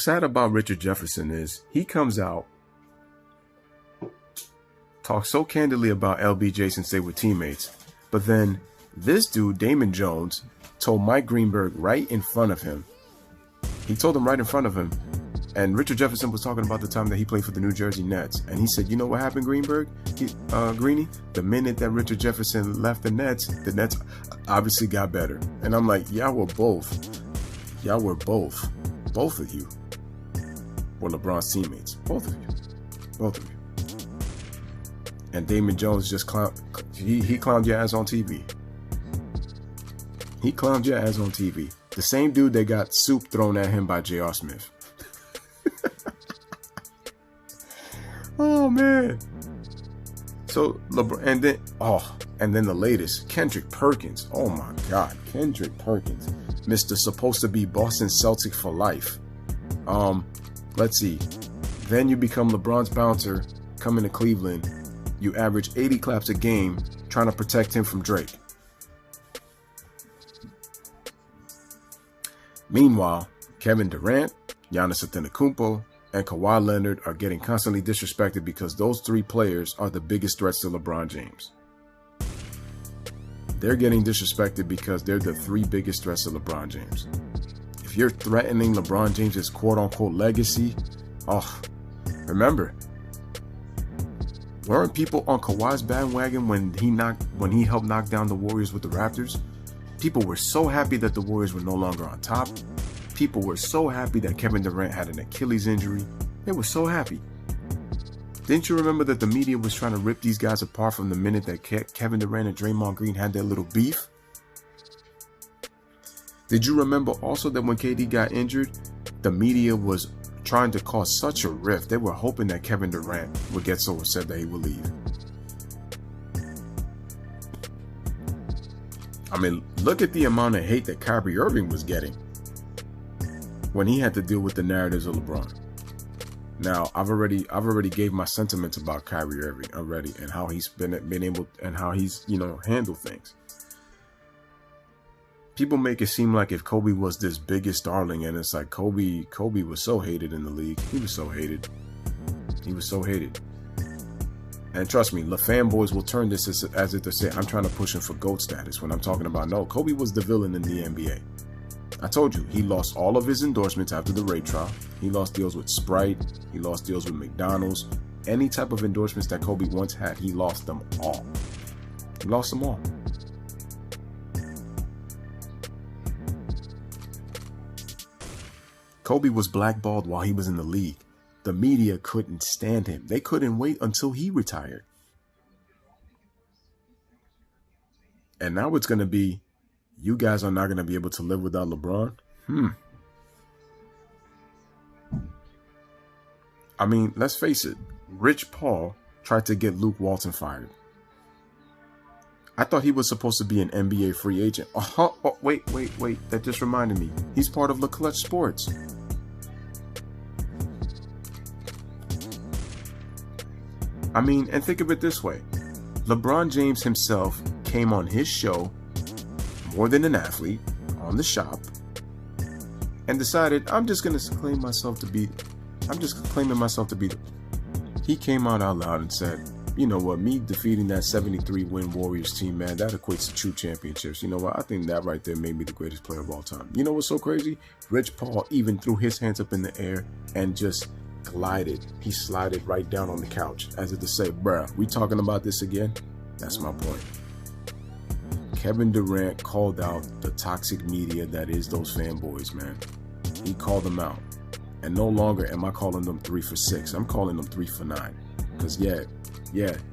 sad about Richard Jefferson is he comes out, talks so candidly about LBJ since they were teammates, but then this dude, Damon Jones, told Mike Greenberg right in front of him. He told him right in front of him. And Richard Jefferson was talking about the time that he played for the New Jersey Nets. And he said, you know what happened, Greenberg? Greeny? The minute that Richard Jefferson left the Nets obviously got better. And I'm like, y'all were both. Both of you were LeBron's teammates. Both of you. And Damon Jones just he clowned your ass on TV. He clowned your ass on TV. The same dude that got soup thrown at him by J.R. Smith. Oh man. So LeBron, and then the latest, Kendrick Perkins. Oh my God, Kendrick Perkins, Mr. Supposed to be Boston Celtic for life. Let's see. Then you become LeBron's bouncer, coming to Cleveland. You average 80 claps a game, trying to protect him from Drake. Meanwhile, Kevin Durant, Giannis Antetokounmpo, and Kawhi Leonard are getting constantly disrespected because those three players are the biggest threats to LeBron James. They're getting disrespected because they're the three biggest threats to LeBron James. If you're threatening LeBron James's quote-unquote legacy, remember, weren't people on Kawhi's bandwagon when he helped knock down the Warriors with the Raptors? People were so happy that the Warriors were no longer on top. People were so happy that Kevin Durant had an Achilles injury. They were so happy. Didn't you remember that the media was trying to rip these guys apart from the minute that Kevin Durant and Draymond Green had their little beef? Did you remember also that when KD got injured, the media was trying to cause such a rift? They were hoping that Kevin Durant would get so upset that he would leave. I mean, look at the amount of hate that Kyrie Irving was getting when he had to deal with the narratives of LeBron. Now, I've already gave my sentiments about Kyrie Irving already and how he's been able and how he's, handled things. People make it seem like if Kobe was this biggest darling, and it's like Kobe was so hated in the league. He was so hated. And trust me, LeFANBOYS will turn this as if to say, I'm trying to push him for GOAT status when I'm talking about, no, Kobe was the villain in the NBA. I told you, he lost all of his endorsements after the rape trial. He lost deals with Sprite. He lost deals with McDonald's. Any type of endorsements that Kobe once had, he lost them all. He lost them all. Kobe was blackballed while he was in the league. The media couldn't stand him. They couldn't wait until he retired. And now it's going to be, you guys are not going to be able to live without LeBron? I mean, let's face it. Rich Paul tried to get Luke Walton fired. I thought he was supposed to be an NBA free agent. Oh, wait. That just reminded me. He's part of Le Clutch Sports. I mean, and think of it this way. LeBron James himself came on his show, More Than an Athlete, on The Shop, and decided, I'm just claiming myself to be. He came out loud and said, you know what, me defeating that 73-win Warriors team, man, that equates to true championships. You know what, I think that right there made me the greatest player of all time. You know what's so crazy? Rich Paul even threw his hands up in the air and just glided. He slided right down on the couch as if to say, bruh, we talking about this again? That's my point. Kevin Durant called out the toxic media that is those fanboys, man. He called them out. And no longer am I calling them 3 for 6. I'm calling them 3 for 9. Because yeah,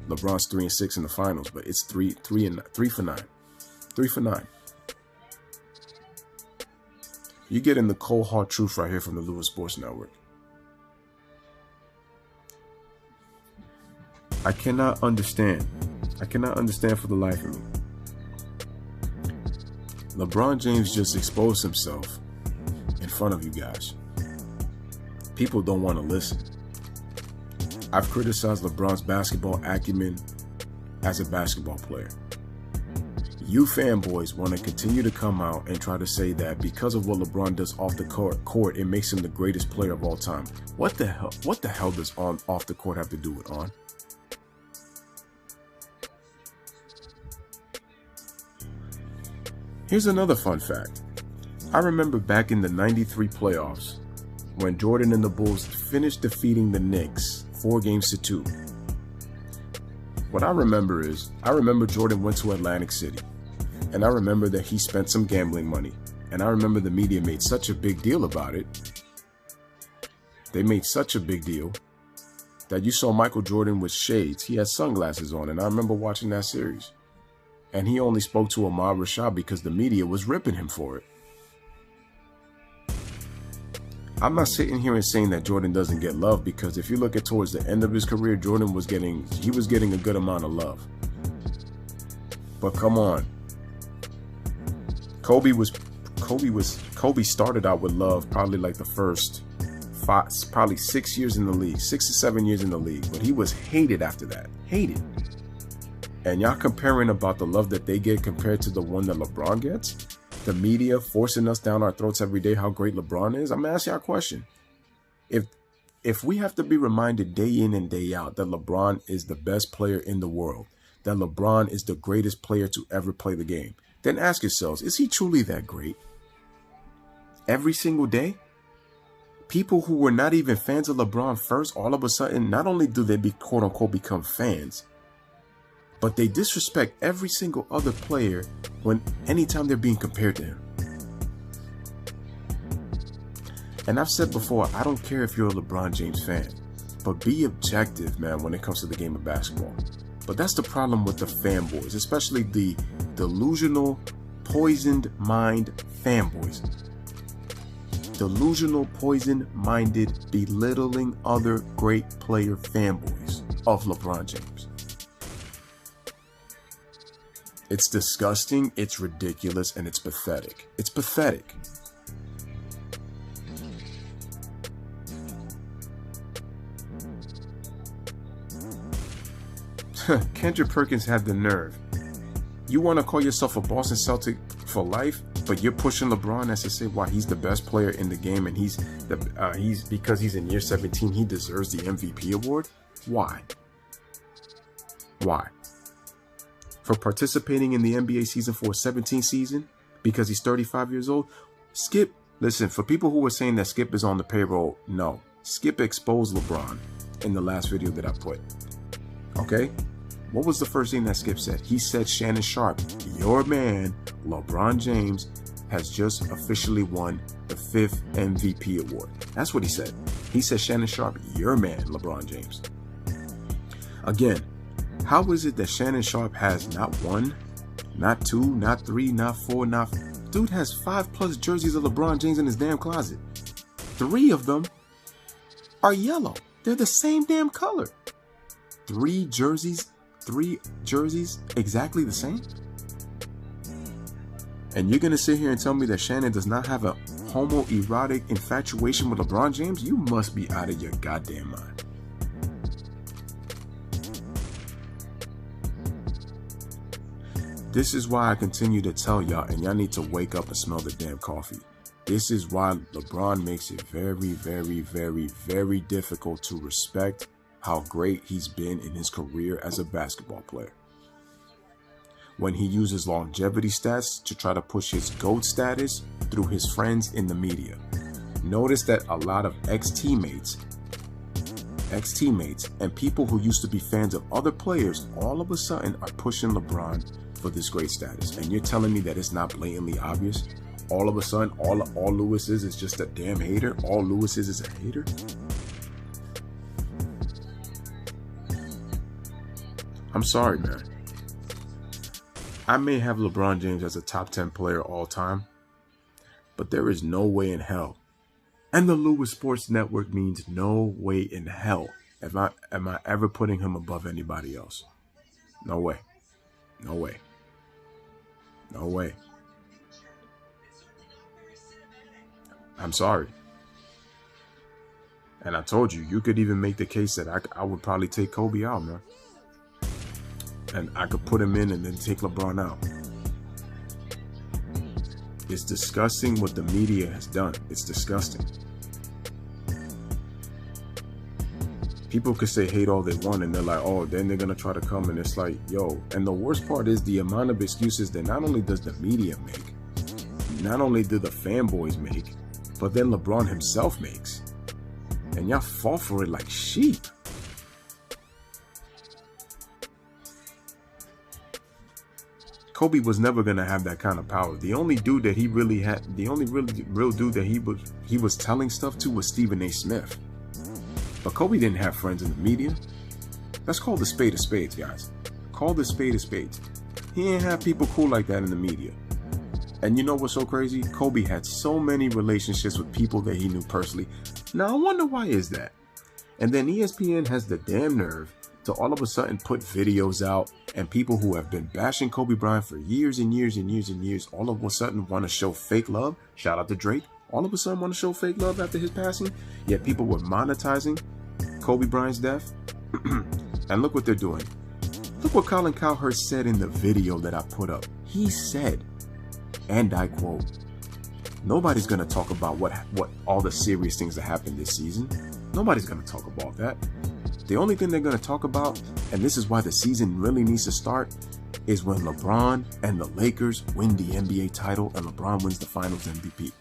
LeBron's 3 and 6 in the finals, but it's 3 for 9. 3 for 9. You're getting the cold hard truth right here from the Louis Sports Network. I cannot understand for the life of me. LeBron James just exposed himself in front of you guys. People don't want to listen. I've criticized LeBron's basketball acumen as a basketball player. You fanboys want to continue to come out and try to say that because of what LeBron does off the court, it makes him the greatest player of all time. What the hell? What the hell does off the court have to do with on? Here's another fun fact. I remember back in the '93 playoffs when Jordan and the Bulls finished defeating the Knicks 4-2. What I remember is, Jordan went to Atlantic City, and I remember that he spent some gambling money, and I remember the media made such a big deal about it. They made such a big deal that you saw Michael Jordan with shades. He had sunglasses on, and I remember watching that series. And he only spoke to Ahmad Rashad because the media was ripping him for it. I'm not sitting here and saying that Jordan doesn't get love, because if you look at towards the end of his career, Jordan was getting a good amount of love. But come on. Kobe started out with love probably like the first 6 years in the league, 6 to 7 years in the league, but he was hated after that. Hated. And y'all comparing about the love that they get compared to the one that LeBron gets? The media forcing us down our throats every day how great LeBron is? I'm gonna ask y'all a question. If we have to be reminded day in and day out that LeBron is the best player in the world, that LeBron is the greatest player to ever play the game, then ask yourselves, is he truly that great? Every single day? People who were not even fans of LeBron first, all of a sudden, not only do they quote unquote become fans, but they disrespect every single other player anytime they're being compared to him. And I've said before, I don't care if you're a LeBron James fan, but be objective, man, when it comes to the game of basketball. But that's the problem with the fanboys, especially the delusional, poisoned mind fanboys. Delusional, poison-minded, belittling other great player fanboys of LeBron James. It's disgusting, it's ridiculous, and it's pathetic. It's pathetic. Kendrick Perkins had the nerve. You want to call yourself a Boston Celtic for life, but you're pushing LeBron as to say why he's the best player in the game, and because he's in year 17, he deserves the MVP award? Why? Why? For participating in the NBA season for a 17 season because he's 35 years old? Skip, listen, for people who were saying that Skip is on the payroll, no. Skip exposed LeBron in the last video that I put. Okay? What was the first thing that Skip said? He said, Shannon Sharpe, your man, LeBron James, has just officially won the 5th MVP award. That's what he said. He said, Shannon Sharpe, your man, LeBron James. Again, how is it that Shannon Sharpe has not 1, not 2, not 3, not 4, Dude has 5+ jerseys of LeBron James in his damn closet. 3 of them are yellow. They're the same damn color. 3 jerseys exactly the same? And you're gonna sit here and tell me that Shannon does not have a homoerotic infatuation with LeBron James? You must be out of your goddamn mind. This is why I continue to tell y'all, and y'all need to wake up and smell the damn coffee. This is why LeBron makes it very, very, very, very difficult to respect how great he's been in his career as a basketball player. When he uses longevity stats to try to push his GOAT status through his friends in the media. Notice that a lot of ex-teammates and people who used to be fans of other players all of a sudden are pushing LeBron for this great status. And you're telling me that it's not blatantly obvious? All of a sudden, all Louis is just a damn hater? All Louis is a hater? I'm sorry, man. I may have LeBron James as a top 10 player all time, but there is no way in hell. And the Louis Sports Network means no way in hell am I ever putting him above anybody else. No way. No way. No way. I'm sorry. And I told you, you could even make the case that I would probably take Kobe out, man. And I could put him in and then take LeBron out. It's disgusting what the media has done. It's disgusting. People could say hate all they want, and they're like, oh, then they're gonna try to come, and it's like, yo. And the worst part is the amount of excuses that not only does the media make, not only do the fanboys make, but then LeBron himself makes. And y'all fall for it like sheep. Kobe was never gonna have that kind of power. The only dude that he really had, the only real dude that he was telling stuff to was Stephen A. Smith. But Kobe didn't have friends in the media. Let's call the spade a spade, guys. Call the spade a spade. He didn't have people cool like that in the media. And you know what's so crazy? Kobe had so many relationships with people that he knew personally. Now, I wonder why is that? And then ESPN has the damn nerve to all of a sudden put videos out, and people who have been bashing Kobe Bryant for years and years and years and years all of a sudden want to show fake love. Shout out to Drake. All of a sudden want to show fake love after his passing. Yet people were monetizing Kobe Bryant's death. And look what they're doing. Look what Colin Cowherd said in the video that I put up. He said, and I quote, nobody's going to talk about what all the serious things that happened this season. Nobody's going to talk about that. The only thing they're going to talk about, and this is why the season really needs to start, is when LeBron and the Lakers win the NBA title and LeBron wins the Finals MVP.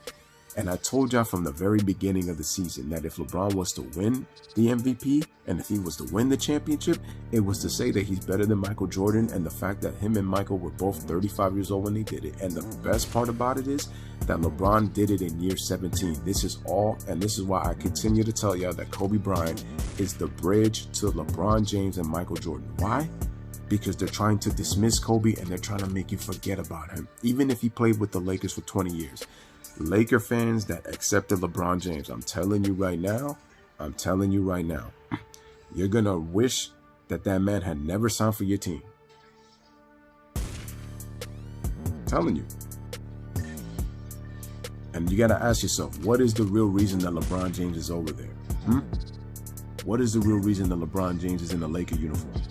And I told y'all from the very beginning of the season that if LeBron was to win the MVP and if he was to win the championship, it was to say that he's better than Michael Jordan, and the fact that him and Michael were both 35 years old when they did it. And the best part about it is that LeBron did it in year 17. This is all, and this is why I continue to tell y'all that Kobe Bryant is the bridge to LeBron James and Michael Jordan. Why? Because they're trying to dismiss Kobe and they're trying to make you forget about him, even if he played with the Lakers for 20 years. Laker fans that accepted LeBron James, I'm telling you right now, you're going to wish that that man had never signed for your team. I'm telling you. And you got to ask yourself, what is the real reason that LeBron James is over there? What is the real reason that LeBron James is in the Laker uniform?